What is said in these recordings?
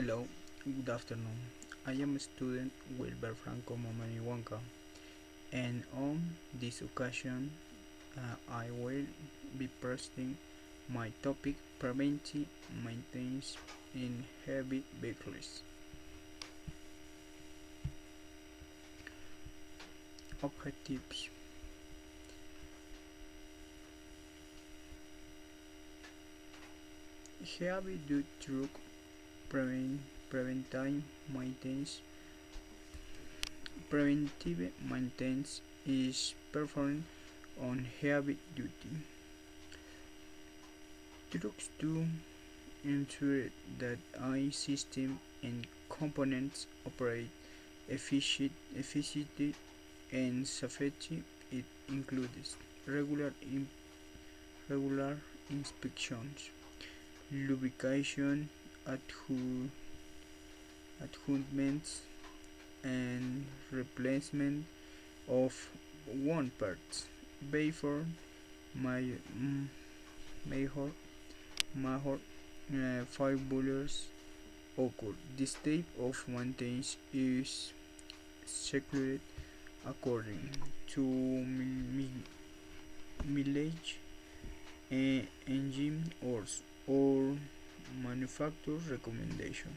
Hello, good afternoon. I am student Wilber Franco Momaniwanka, and on this occasion, I will be presenting my topic preventive maintenance in heavy vehicles. Objectives: heavy duty truck preventive maintenance. Preventive maintenance is performed on heavy duty trucks to ensure that I system and components operate efficiently and safety. It includes regular regular inspections, lubrication, adjustments, and replacement of one parts before my major failures occur. This type of maintenance is scheduled according to mileage, engine hours, or manufacturer recommendation.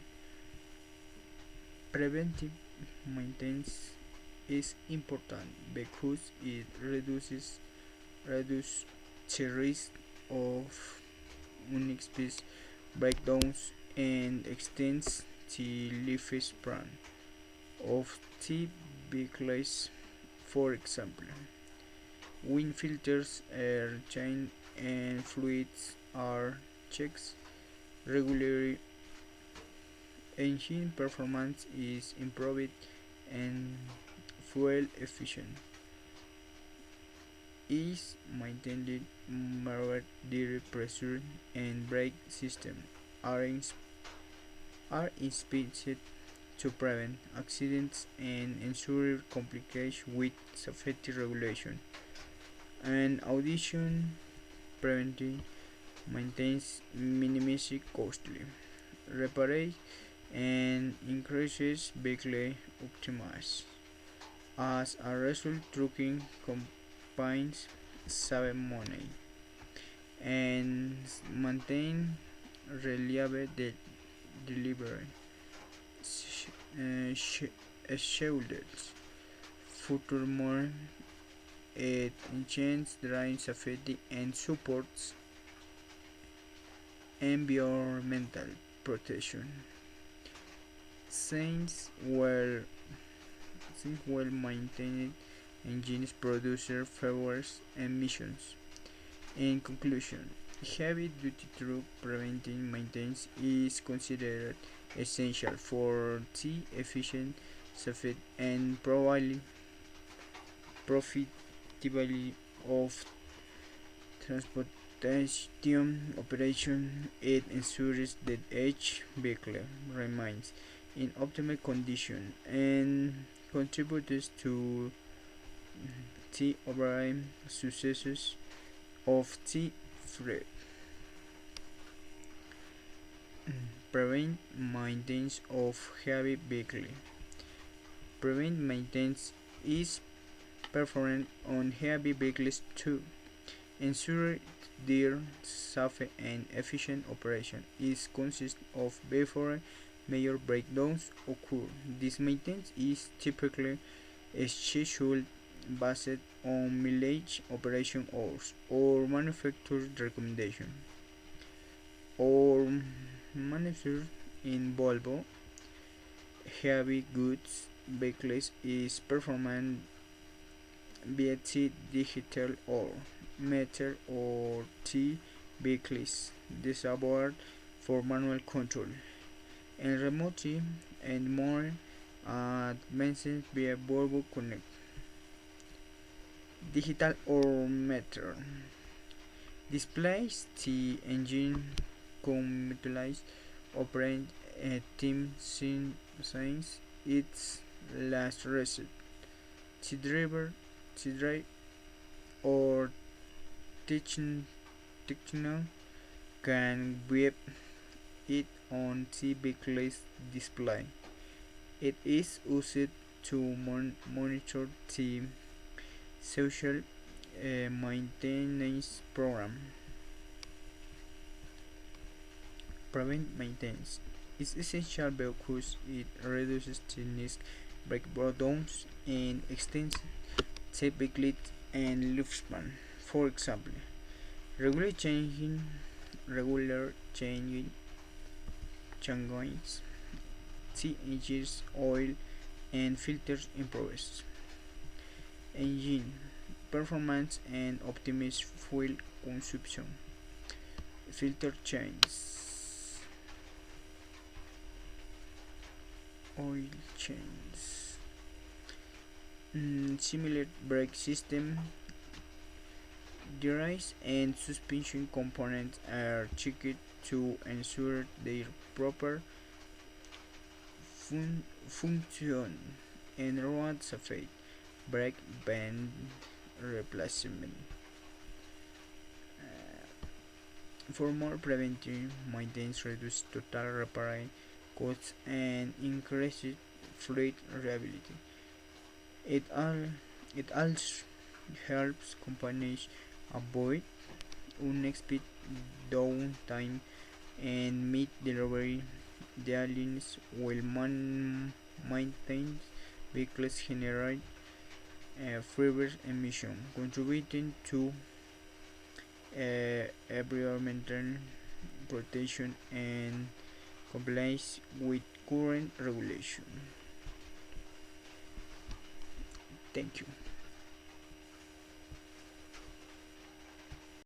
Preventive maintenance is important because it reduces the risk of unexpected breakdowns and extends the lifespan of the vehicles. For example, wind filters, air change, and fluids are checked regularly. Engine performance is improved and fuel efficient is maintained. Moderate pressure and brake system are, are inspected to prevent accidents and ensure compliance with safety regulation. And audition preventive maintenance minimizes costly repair and increases vehicle optimize. As a result, trucking companies save money and maintain reliable delivery schedules. Furthermore, it enhances driving safety and supports environmental protection. Since well maintained engines produce fewer emissions. In conclusion, heavy duty truck preventive maintenance is considered essential for the efficient, safe, and probably profitability of transportation operation. It ensures that each vehicle remains in optimal condition and contributes to the overall success of the fleet. Prevent maintenance of heavy vehicle. Prevent maintenance is performed on heavy vehicles to ensure their safe and efficient operation is consist of before major breakdowns occur. This maintenance is typically scheduled based on mileage, operation hours, or manufacturer recommendation. Or manufacturer in Volvo heavy goods vehicles is performed via digital or meter or T vehicles disabled for manual control and remotely and more advanced via Volvo Connect. Digital or meter displays the engine computerized operate team signs its last reset. The driver, the drive or technician can whip it on the vehicle display. It is used to monitor the social maintenance program. Prevent maintenance is essential because it reduces the risk brake breakdowns and extends the vehicle and lifespan. For example, regular changing regular changing changes the engine's oil and filters improves engine performance and optimize fuel consumption. Filter changes, oil changes, simulate brake system. Gears and suspension components are checked to ensure their proper function and road safety. Brake band replacement. For more preventive maintenance, reduce total repair costs and increases fleet reliability. It all it also helps companies avoid unexpected downtime and meet delivery deadlines while maintains vehicles generate fewer emissions, contributing to environmental protection and compliance with current regulation. Thank you.